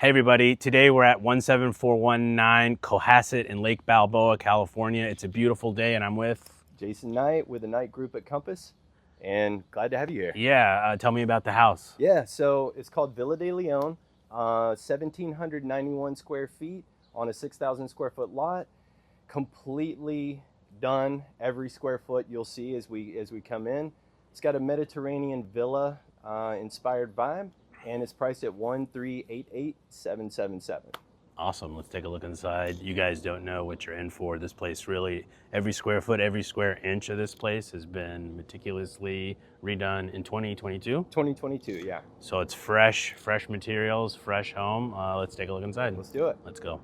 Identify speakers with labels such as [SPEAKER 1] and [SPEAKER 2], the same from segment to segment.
[SPEAKER 1] Hey everybody, today we're at 17419 Cohasset in Lake Balboa, California. It's a beautiful day and I'm with...
[SPEAKER 2] Jason Knight with the Knight Group at Compass, and glad to have you here.
[SPEAKER 1] Yeah, tell me about the house.
[SPEAKER 2] Yeah, so it's called Villa De Leone, 1,791 square feet on a 6,000 square foot lot. Completely done. Every square foot you'll see as we come in. It's got a Mediterranean villa inspired vibe, and it's priced at $1,388,777.
[SPEAKER 1] Awesome, let's take a look inside. You guys don't know what you're in for. This place really, every square foot, every square inch of this place has been meticulously redone in 2022.
[SPEAKER 2] 2022, yeah.
[SPEAKER 1] So it's fresh materials, fresh home. Let's take a look inside.
[SPEAKER 2] Let's do it.
[SPEAKER 1] Let's go.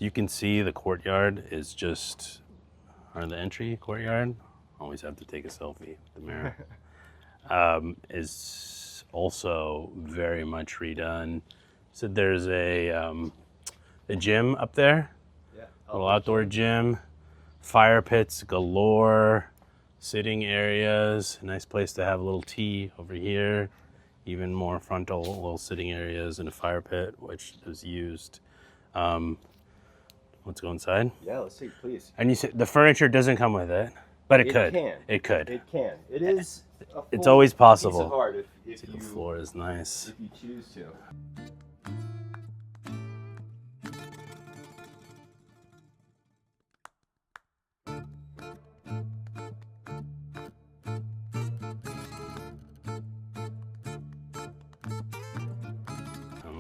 [SPEAKER 1] You can see the courtyard is just, or the entry courtyard, always have to take a selfie with the mirror, is also very much redone. So there's a gym up there,
[SPEAKER 2] Yeah.
[SPEAKER 1] a little outdoor gym, fire pits galore, sitting areas, a nice place to have a little tea over here, even more frontal little sitting areas and a fire pit, which was used. Let's go inside.
[SPEAKER 2] Yeah, let's see, please.
[SPEAKER 1] And you said the furniture doesn't come with it, but it could.
[SPEAKER 2] Can.
[SPEAKER 1] It could.
[SPEAKER 2] It can. It is.
[SPEAKER 1] It's always possible.
[SPEAKER 2] Piece of art if
[SPEAKER 1] The
[SPEAKER 2] you
[SPEAKER 1] floor is nice.
[SPEAKER 2] if you choose to.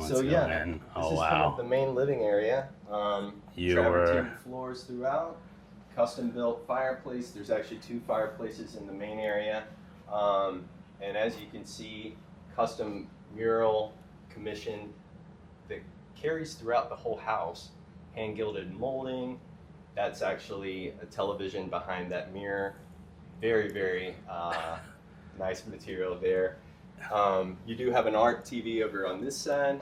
[SPEAKER 2] So yeah,
[SPEAKER 1] in.
[SPEAKER 2] this
[SPEAKER 1] Oh
[SPEAKER 2] is kind of
[SPEAKER 1] wow.
[SPEAKER 2] the main living area. Travertine floors throughout, custom built fireplace. There's actually 2 fireplaces in the main area, and as you can see, custom mural commission that carries throughout the whole house. Hand gilded molding. That's actually a television behind that mirror. Very nice material there. You do have an art TV over on this side,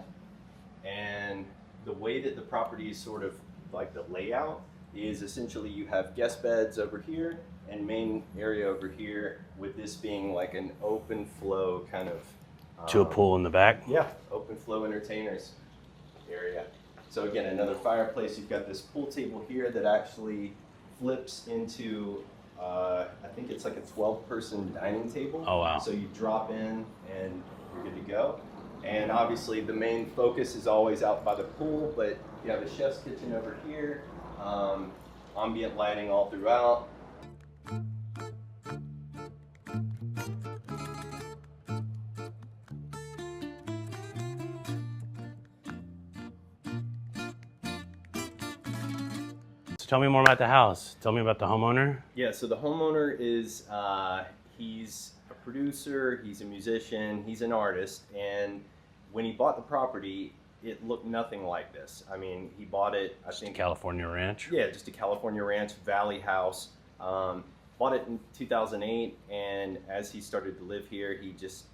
[SPEAKER 2] and the way that the property is sort of like the layout is essentially you have guest beds over here and main area over here, with this being like an open flow kind of
[SPEAKER 1] To a pool in the back.
[SPEAKER 2] yeah, open flow entertainers area. So again, another fireplace. You've got this pool table here that actually flips into I think it's like a 12-person dining table.
[SPEAKER 1] Oh wow.
[SPEAKER 2] So you drop in and you're good to go. And obviously the main focus is always out by the pool, but you have a chef's kitchen over here, ambient lighting all throughout.
[SPEAKER 1] So tell me more about the house. Tell me about the homeowner.
[SPEAKER 2] Yeah, so the homeowner is, he's a producer, he's a musician, he's an artist, and when he bought the property, it looked nothing like this. I mean, he bought it, I think...
[SPEAKER 1] California ranch.
[SPEAKER 2] Yeah, just a California ranch, valley house. Bought it in 2008, and as he started to live here, he just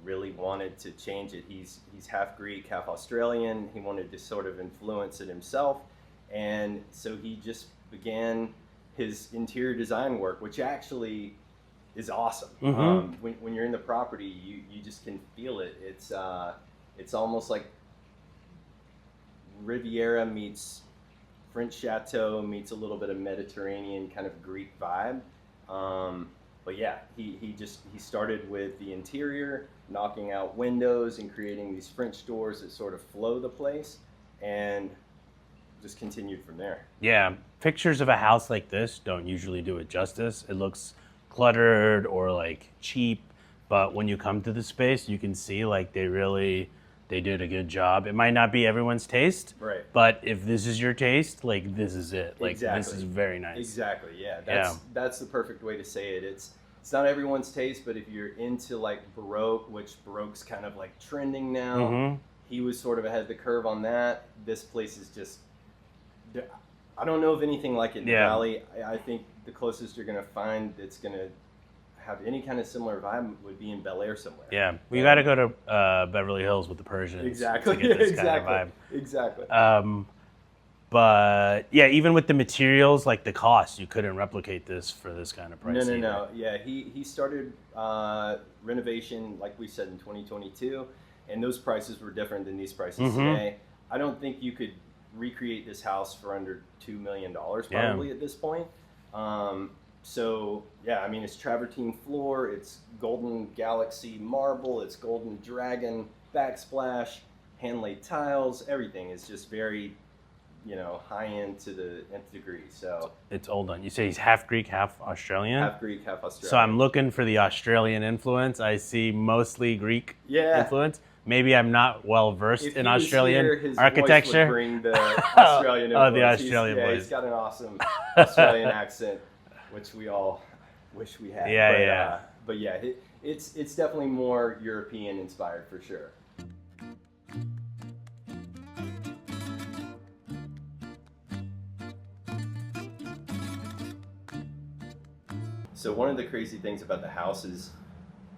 [SPEAKER 2] really wanted to change it. He's half Greek, half Australian. He wanted to sort of influence it himself. And so he just began his interior design work, which actually is awesome.
[SPEAKER 1] Mm-hmm.
[SPEAKER 2] When you're in the property, you just can feel it. It's almost like Riviera meets French Chateau meets a little bit of Mediterranean kind of Greek vibe. But yeah, he started with the interior, knocking out windows and creating these French doors that sort of flow the place, and just continued from there.
[SPEAKER 1] Yeah, pictures of a house like this don't usually do it justice. It looks cluttered or like cheap, but when you come to the space, you can see like they did a good job. It might not be everyone's taste,
[SPEAKER 2] Right.
[SPEAKER 1] but if this is your taste, like this is it. Like
[SPEAKER 2] Exactly.
[SPEAKER 1] This is very nice.
[SPEAKER 2] Exactly. Yeah.
[SPEAKER 1] Yeah.
[SPEAKER 2] That's the perfect way to say it. It's not everyone's taste, but if you're into like Baroque, which Baroque's kind of like trending now,
[SPEAKER 1] Mm-hmm.
[SPEAKER 2] he was sort of ahead of the curve on that. This place is just, I don't know of anything like it in the Valley. I think the closest you're going to find that's going to have any kind of similar vibe would be in Bel Air somewhere.
[SPEAKER 1] Yeah, we got to go to Beverly Hills with the Persians
[SPEAKER 2] exactly.
[SPEAKER 1] to get this
[SPEAKER 2] exactly.
[SPEAKER 1] kind of vibe.
[SPEAKER 2] Exactly.
[SPEAKER 1] But yeah, even with the materials, like the cost, you couldn't replicate this for this kind of price.
[SPEAKER 2] No. Yeah, he started Renovation, like we said, in 2022, and those prices were different than these prices today. I don't think you could recreate this house for under $2 million probably at this point. So yeah, I mean, it's travertine floor, it's golden galaxy marble, it's golden dragon backsplash, hand laid tiles. Everything is just very, you know, high end to the nth degree. So
[SPEAKER 1] it's old on. You say he's half Greek, half Australian?
[SPEAKER 2] Half Greek, half Australian.
[SPEAKER 1] So I'm looking for the Australian influence. I see mostly Greek influence. Maybe I'm not well versed in Australian
[SPEAKER 2] his
[SPEAKER 1] architecture.
[SPEAKER 2] Voice would bring the Australian influence.
[SPEAKER 1] The Australian voice.
[SPEAKER 2] He's got an awesome Australian accent, which we all wish we had. But yeah, it's definitely more European inspired for sure. So one of the crazy things about the house is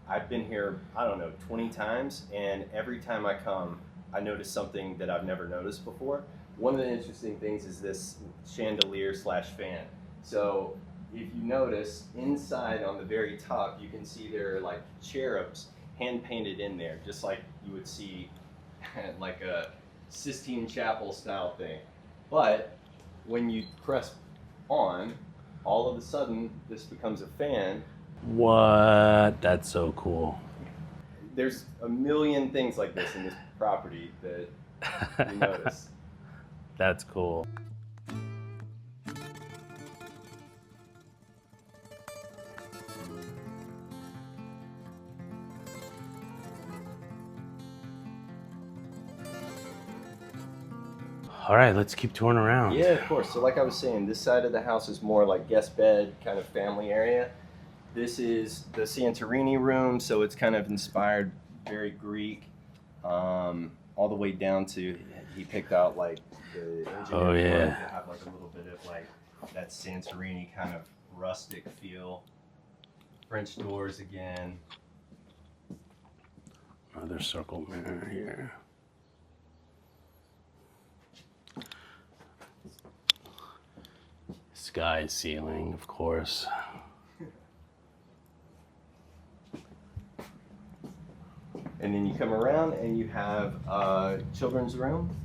[SPEAKER 2] I've been here, I don't know, 20 times, and every time I come, I notice something that I've never noticed before. One of the interesting things is this chandelier slash fan. So if you notice, inside on the very top, you can see there are like cherubs hand painted in there, just like you would see like a Sistine Chapel style thing. But when you press on, all of a sudden, this becomes a fan.
[SPEAKER 1] What? That's so cool.
[SPEAKER 2] There's a million things like this in this property that you notice.
[SPEAKER 1] That's cool. All right, let's keep touring around.
[SPEAKER 2] Yeah, of course. So like I was saying, this side of the house is more like guest bed, kind of family area. This is the Santorini room, so it's kind of inspired, very Greek, all the way down to, he picked out like the engineering to have like a little bit of like that Santorini kind of rustic feel. French doors again.
[SPEAKER 1] Another circle mirror here. Sky ceiling, of course.
[SPEAKER 2] And then you come around and you have a children's room.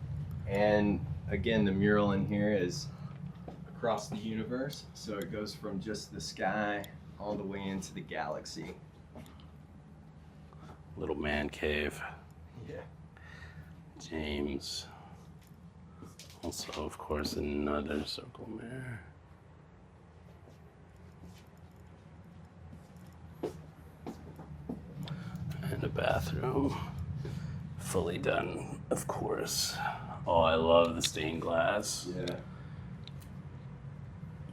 [SPEAKER 2] And again, the mural in here is across the universe. So it goes from just the sky all the way into the galaxy.
[SPEAKER 1] Little man cave.
[SPEAKER 2] Yeah.
[SPEAKER 1] James. Also, of course, another circle mirror. And a bathroom. Fully done, of course. Oh, I love the stained glass.
[SPEAKER 2] Yeah.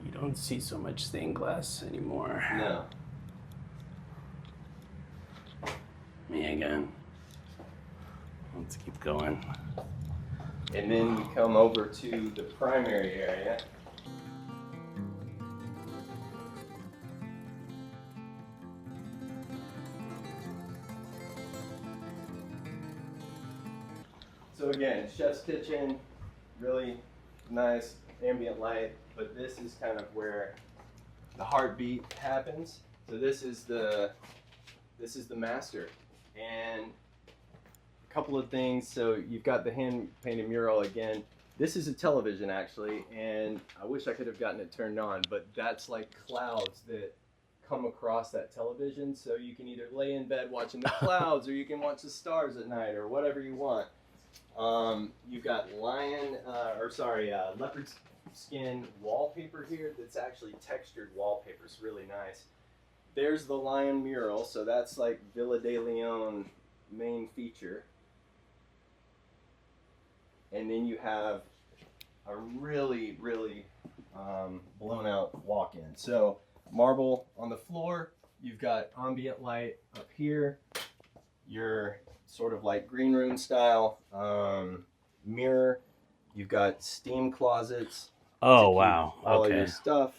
[SPEAKER 1] You don't see so much stained glass anymore.
[SPEAKER 2] No.
[SPEAKER 1] Me again. Let's keep going.
[SPEAKER 2] And then we come over to the primary area. So again, chef's kitchen, really nice ambient light, but this is kind of where the heartbeat happens. So this is the master, and a couple of things. So you've got the hand painted mural again. This is a television actually, and I wish I could have gotten it turned on, but that's like clouds that come across that television. So you can either lay in bed watching the clouds, or you can watch the stars at night, or whatever you want. You've got leopard skin wallpaper here that's actually textured wallpaper. It's really nice. There's the lion mural, so that's like Villa De Leone main feature. And then you have a really, really blown out walk-in. So marble on the floor, you've got ambient light up here, your sort of like green room style mirror. You've got steam closets.
[SPEAKER 1] Oh, wow.
[SPEAKER 2] All of
[SPEAKER 1] Okay.
[SPEAKER 2] your stuff.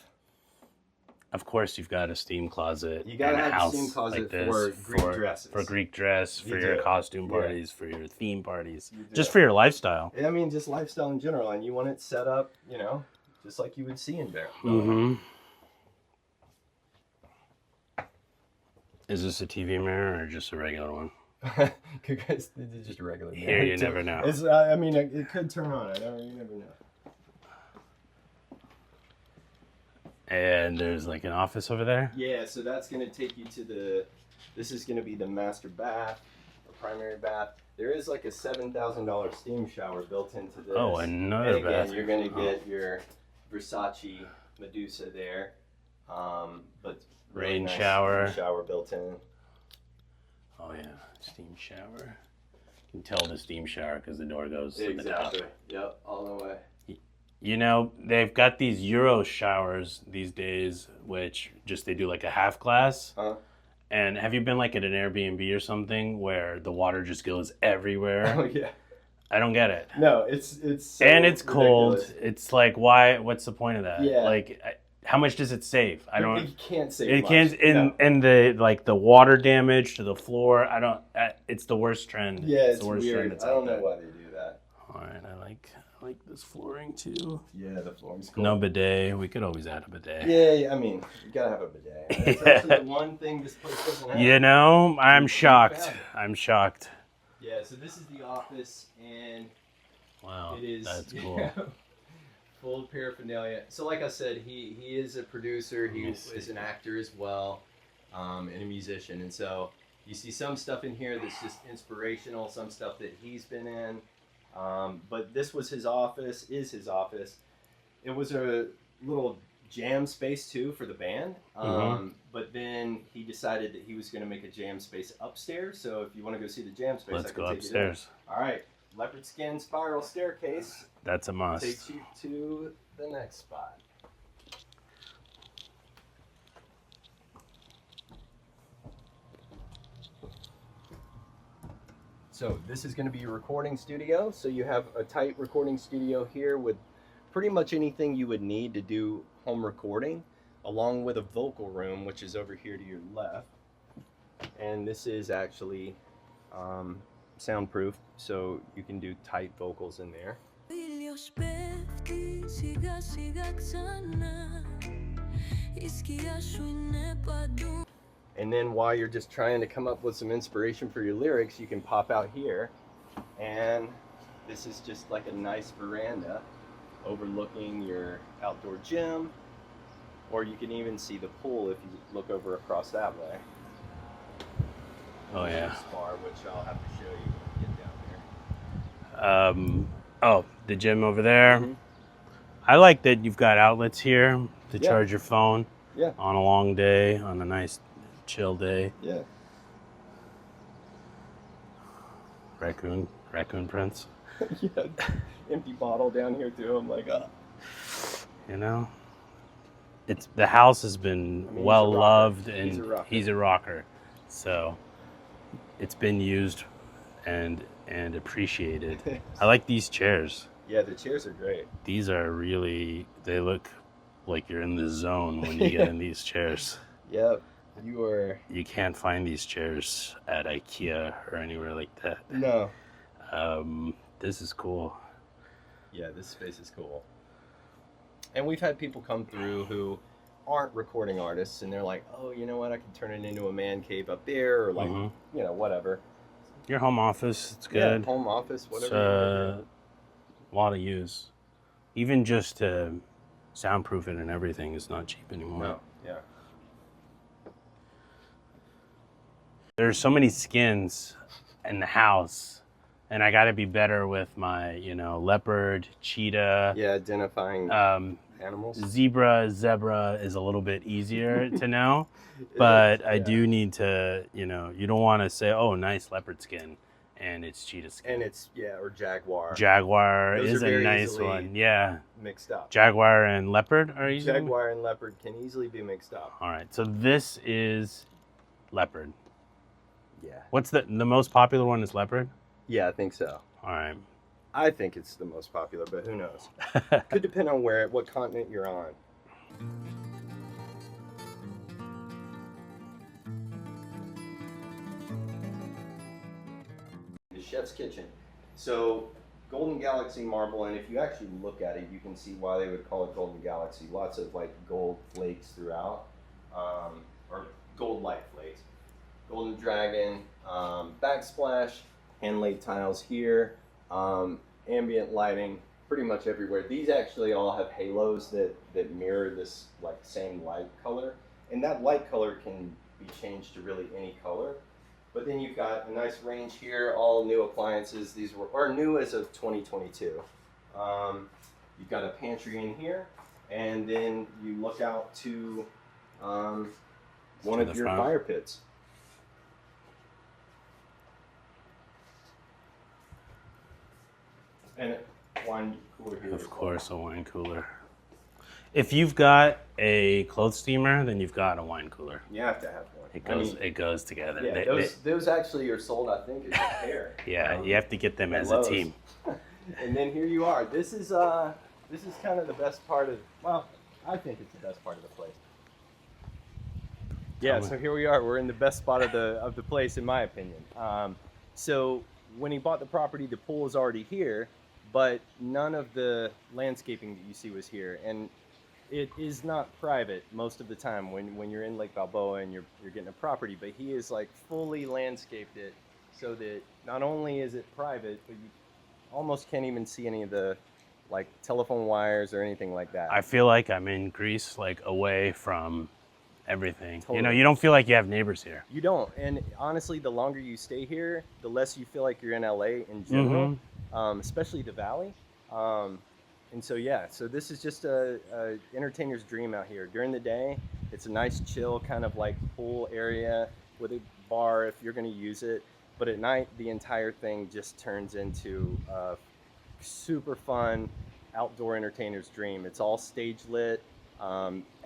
[SPEAKER 1] Of course, you've got a steam closet.
[SPEAKER 2] You gotta
[SPEAKER 1] in a
[SPEAKER 2] have a
[SPEAKER 1] house
[SPEAKER 2] steam closet
[SPEAKER 1] like this
[SPEAKER 2] for Greek dresses.
[SPEAKER 1] For Greek dress, for your costume parties, for your theme parties,
[SPEAKER 2] You
[SPEAKER 1] just for your lifestyle.
[SPEAKER 2] I mean, just lifestyle in general, and you want it set up, you know, just like you would see in Veranda.
[SPEAKER 1] Mm-hmm. Is this a TV mirror or just a regular one?
[SPEAKER 2] This is just a regular mirror.
[SPEAKER 1] Here, you never know.
[SPEAKER 2] I mean, it could turn on. You never know.
[SPEAKER 1] And there's like an office over there?
[SPEAKER 2] Yeah, so that's going to take you to this is going to be the master bath, or primary bath. There is like a $7,000 steam shower built into this.
[SPEAKER 1] Oh, another bath.
[SPEAKER 2] You're going to get your Versace Medusa there. But really
[SPEAKER 1] rain
[SPEAKER 2] nice
[SPEAKER 1] shower.
[SPEAKER 2] Steam shower built in.
[SPEAKER 1] Oh yeah, steam shower. You can tell the steam shower because the door goes to the top.
[SPEAKER 2] Yep, all the way.
[SPEAKER 1] You know, they've got these Euro showers these days, which just they do like a half glass. And have you been like at an Airbnb or something where the water just goes everywhere?
[SPEAKER 2] Oh yeah.
[SPEAKER 1] I don't get it.
[SPEAKER 2] No, it's so
[SPEAKER 1] and it's
[SPEAKER 2] ridiculous.
[SPEAKER 1] Cold. It's like, why? What's the point of that?
[SPEAKER 2] Yeah.
[SPEAKER 1] Like, how much does it save? I don't.
[SPEAKER 2] You can't save.
[SPEAKER 1] It
[SPEAKER 2] much.
[SPEAKER 1] can't. And the like the water damage to the floor. I don't. It's the worst trend.
[SPEAKER 2] Yeah, it's
[SPEAKER 1] the worst
[SPEAKER 2] weird.
[SPEAKER 1] trend that's
[SPEAKER 2] I don't
[SPEAKER 1] out
[SPEAKER 2] know
[SPEAKER 1] there.
[SPEAKER 2] why they do that.
[SPEAKER 1] All right, I like this flooring too.
[SPEAKER 2] Yeah, the flooring's cool.
[SPEAKER 1] No bidet. We could always add a bidet.
[SPEAKER 2] Yeah, I mean, you gotta have a bidet. That's actually the one thing this place doesn't have.
[SPEAKER 1] You know, I'm shocked. I'm shocked.
[SPEAKER 2] Yeah, so this is the office, and
[SPEAKER 1] wow,
[SPEAKER 2] it is
[SPEAKER 1] that's cool.
[SPEAKER 2] Full of paraphernalia. So, like I said, he is a producer. He is an actor as well, and a musician. And so you see some stuff in here that's just inspirational. Some stuff that he's been in. But this was his office. Is his office. It was a little jam space too for the band. But then he decided that he was going to make a jam space upstairs. So if you want to go see the jam space,
[SPEAKER 1] Let's
[SPEAKER 2] I can
[SPEAKER 1] go
[SPEAKER 2] take
[SPEAKER 1] upstairs.
[SPEAKER 2] You there. All right, leopard skin spiral staircase.
[SPEAKER 1] That's a must.
[SPEAKER 2] Takes you to the next spot. So this is going to be your recording studio. So you have a tight recording studio here with pretty much anything you would need to do home recording, along with a vocal room, which is over here to your left. And this is actually soundproof, so you can do tight vocals in there. And then while you're just trying to come up with some inspiration for your lyrics, you can pop out here, and this is just like a nice veranda overlooking your outdoor gym, or you can even see the pool if you look over across that way.
[SPEAKER 1] Oh yeah.
[SPEAKER 2] Bar, which I'll have to show you when we get down there.
[SPEAKER 1] Oh, the gym over there.
[SPEAKER 2] Mm-hmm.
[SPEAKER 1] I like that you've got outlets here to charge your phone.
[SPEAKER 2] Yeah.
[SPEAKER 1] On a long day, on a nice chill day.
[SPEAKER 2] Yeah.
[SPEAKER 1] Raccoon prints.
[SPEAKER 2] Yeah. Empty bottle down here too. I'm like,
[SPEAKER 1] You know, the house has been well loved, and he's a rocker, so it's been used and appreciated. I like these chairs.
[SPEAKER 2] Yeah, the chairs are great.
[SPEAKER 1] These are really, they look like you're in the zone when you get in these chairs.
[SPEAKER 2] Yep. You
[SPEAKER 1] can't find these chairs at IKEA or anywhere like that.
[SPEAKER 2] No.
[SPEAKER 1] This is cool.
[SPEAKER 2] Yeah, this space is cool. And we've had people come through who aren't recording artists, and they're like, oh, you know what, I can turn it into a man cave up there, or like, you know, whatever.
[SPEAKER 1] Your home office, it's good.
[SPEAKER 2] Yeah, home office, whatever.
[SPEAKER 1] It's a lot of use. Even just to soundproof it and everything is not cheap anymore.
[SPEAKER 2] No, yeah.
[SPEAKER 1] There's so many skins in the house, and I got to be better with my, leopard, cheetah.
[SPEAKER 2] Yeah, identifying animals.
[SPEAKER 1] Zebra is a little bit easier to know, but I do need to, you don't want to say, oh, nice leopard skin, and it's cheetah skin.
[SPEAKER 2] And it's, or jaguar.
[SPEAKER 1] Jaguar
[SPEAKER 2] Those
[SPEAKER 1] is a nice one, yeah.
[SPEAKER 2] Mixed up.
[SPEAKER 1] Jaguar and leopard are easy?
[SPEAKER 2] Jaguar and leopard can easily be mixed up.
[SPEAKER 1] All right, so this is leopard.
[SPEAKER 2] Yeah.
[SPEAKER 1] What's the most popular one is leopard?
[SPEAKER 2] Yeah, I think so.
[SPEAKER 1] All right.
[SPEAKER 2] I think it's the most popular, but who knows? Could depend on what continent you're on. The chef's kitchen. So Golden Galaxy marble, and if you actually look at it, you can see why they would call it Golden Galaxy. Lots of like gold flakes throughout, or gold light flakes. Golden Dragon, backsplash, hand laid tiles here, ambient lighting pretty much everywhere. These actually all have halos that mirror this like same light color, and that light color can be changed to really any color. But then you've got a nice range here, all new appliances. These are new as of 2022. You've got a pantry in here, and then you look out to one of your fire pits. And a wine cooler here.
[SPEAKER 1] Of course, a wine cooler. If you've got a clothes steamer, then you've got a wine cooler.
[SPEAKER 2] You have to have one.
[SPEAKER 1] It goes together.
[SPEAKER 2] Yeah, those actually are sold, I think, as a pair.
[SPEAKER 1] Yeah, you have to get them as a team.
[SPEAKER 2] And then here you are. This is kind of the best part of. Well, I think it's the best part of the place. Yeah, so here we are. We're in the best spot of the place, in my opinion. So when he bought the property, the pool is already here, but none of the landscaping that you see was here, and it is not private most of the time when you're in Lake Balboa and you're getting a property, but he is like fully landscaped it so that not only is it private, but you almost can't even see any of the like telephone wires or anything like that.
[SPEAKER 1] I feel like I'm in Greece, like away from everything.
[SPEAKER 2] Totally.
[SPEAKER 1] You know, you don't feel like you have neighbors here.
[SPEAKER 2] You don't, and honestly, the longer you stay here, the less you feel like you're in LA in general, especially the valley. And so yeah, so this is just a entertainer's dream out here. During the day, it's a nice chill kind of like pool area with a bar if you're going to use it. But at night, the entire thing just turns into a super fun outdoor entertainer's dream. It's all stage lit.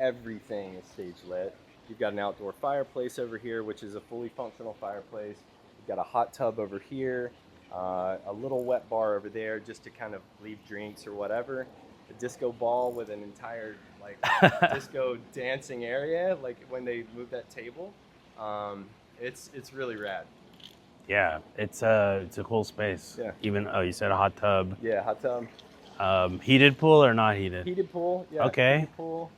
[SPEAKER 2] Everything is stage lit. You've got an outdoor fireplace over here, which is a fully functional fireplace. You've got a hot tub over here. A little wet bar over there just to kind of leave drinks or whatever. A disco ball with an entire like disco dancing area, like when they move that table. It's really rad.
[SPEAKER 1] Yeah, it's a cool space.
[SPEAKER 2] Yeah.
[SPEAKER 1] Even you said a hot tub.
[SPEAKER 2] Yeah, hot tub.
[SPEAKER 1] Heated pool or not heated?
[SPEAKER 2] Heated pool. Yeah.
[SPEAKER 1] Okay.
[SPEAKER 2] Heated pool.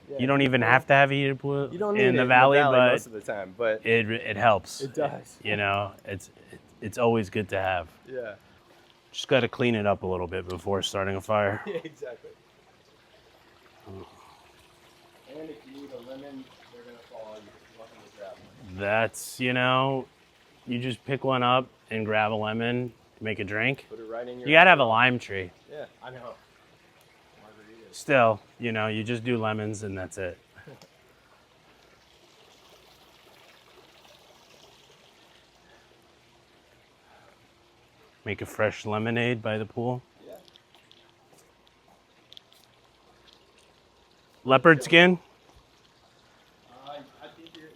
[SPEAKER 2] Yeah.
[SPEAKER 1] You don't even have to have a heated pool
[SPEAKER 2] you don't need
[SPEAKER 1] in
[SPEAKER 2] it
[SPEAKER 1] the valley, but
[SPEAKER 2] most of the time, but
[SPEAKER 1] it helps.
[SPEAKER 2] It does.
[SPEAKER 1] You know, it's always good to have.
[SPEAKER 2] Yeah.
[SPEAKER 1] Just got to clean it up a little bit before starting a fire.
[SPEAKER 2] Yeah, exactly. And if you need a lemon, they're gonna fall. You're welcome to grab one.
[SPEAKER 1] That's, you know, you just pick one up and grab a lemon to make a drink.
[SPEAKER 2] Put it right in your.
[SPEAKER 1] You gotta have a lime tree.
[SPEAKER 2] Yeah, I know. Margaritas.
[SPEAKER 1] Still, you know, you just do lemons and that's it. Make a fresh lemonade by the pool.
[SPEAKER 2] Yeah.
[SPEAKER 1] Leopard skin.
[SPEAKER 2] I think you're.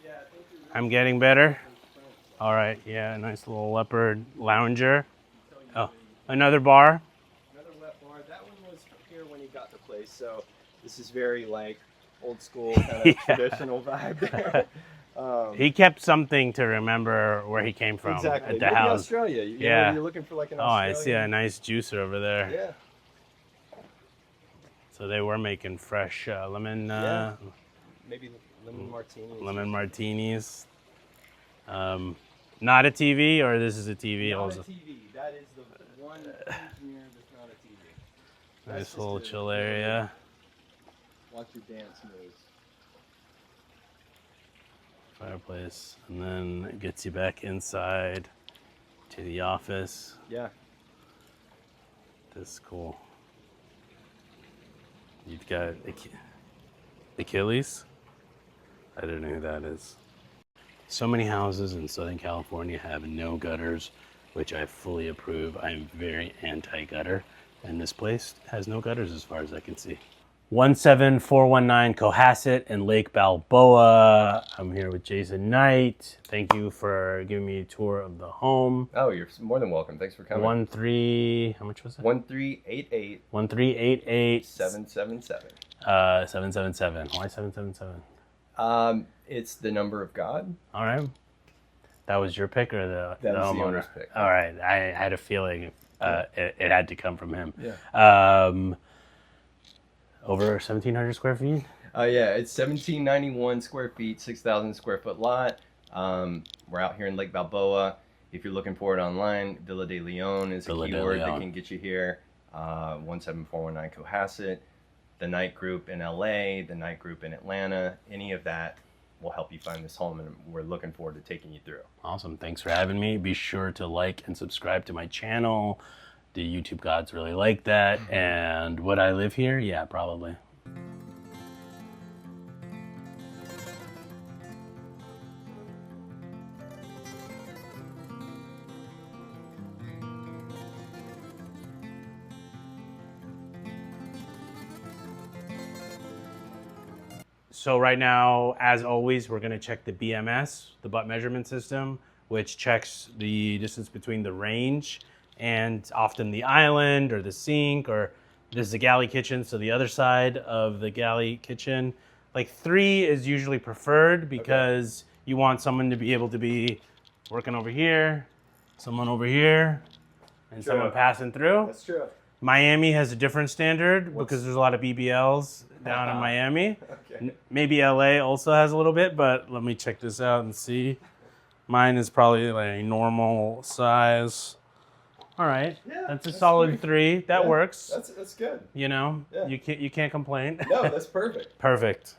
[SPEAKER 1] I'm getting better. All right, yeah, nice little leopard lounger. Oh, another bar.
[SPEAKER 2] Another wet bar. That one was here when he got the place, so this is very like old school kind of traditional vibe there.
[SPEAKER 1] He kept something to remember where he came from
[SPEAKER 2] exactly.
[SPEAKER 1] at the
[SPEAKER 2] Maybe
[SPEAKER 1] house.
[SPEAKER 2] Australia. You
[SPEAKER 1] Yeah.
[SPEAKER 2] know, you're looking for like an
[SPEAKER 1] Oh,
[SPEAKER 2] Australian.
[SPEAKER 1] I see a nice juicer over there.
[SPEAKER 2] Yeah.
[SPEAKER 1] So they were making fresh lemon.
[SPEAKER 2] Maybe lemon martinis.
[SPEAKER 1] Lemon martinis. Not a TV, or this is a TV
[SPEAKER 2] Not
[SPEAKER 1] also.
[SPEAKER 2] a TV. That is the one here that's not a TV.
[SPEAKER 1] Nice
[SPEAKER 2] That's
[SPEAKER 1] little
[SPEAKER 2] just
[SPEAKER 1] chill area.
[SPEAKER 2] Watch your dance moves.
[SPEAKER 1] Fireplace, and then it gets you back inside to the office.
[SPEAKER 2] Yeah.
[SPEAKER 1] This is cool. You've got Achilles. I don't know who that is. So many houses in Southern California have no gutters, which I fully approve. I'm very anti-gutter, and this place has no gutters as far as I can see. 17419 Cohasset and Lake Balboa. I'm here with Jason Knight. Thank you for giving me a tour of the home.
[SPEAKER 2] Oh, you're more than welcome. Thanks for coming.
[SPEAKER 1] How much was it?
[SPEAKER 2] 1388
[SPEAKER 1] 1388
[SPEAKER 2] 777.
[SPEAKER 1] 777. Why 777?
[SPEAKER 2] It's the number of God.
[SPEAKER 1] All right. That was your pick or the
[SPEAKER 2] owner's pick.
[SPEAKER 1] All right. I had a feeling it had to come from him.
[SPEAKER 2] Yeah.
[SPEAKER 1] Over 1,700 square feet?
[SPEAKER 2] Yeah, it's 1,791 square feet, 6,000 square foot lot. We're out here in Lake Balboa. If you're looking for it online, Villa De Leone is a keyword that can get you here. 17419 Cohasset. The Knight Group in LA, the Knight Group in Atlanta, any of that will help you find this home, and we're looking forward to taking you through.
[SPEAKER 1] Awesome. Thanks for having me. Be sure to like and subscribe to my channel. The YouTube gods really like that. And would I live here? Yeah, probably. So right now, as always, we're going to check the BMS, the butt measurement system, which checks the distance between the range and often the island or the sink, or this is a galley kitchen, so the other side of the galley kitchen. Like 3 is usually preferred because you want someone to be able to be working over here, someone over here, and someone passing through.
[SPEAKER 2] That's true.
[SPEAKER 1] Miami has a different standard because there's a lot of BBLs down in Miami.
[SPEAKER 2] Okay.
[SPEAKER 1] Maybe LA also has a little bit, but let me check this out and see. Mine is probably like a normal size. All right,
[SPEAKER 2] Yeah,
[SPEAKER 1] that's a solid 3. That works.
[SPEAKER 2] That's good.
[SPEAKER 1] You know,
[SPEAKER 2] Yeah.
[SPEAKER 1] you can't complain.
[SPEAKER 2] No, that's perfect.
[SPEAKER 1] Perfect.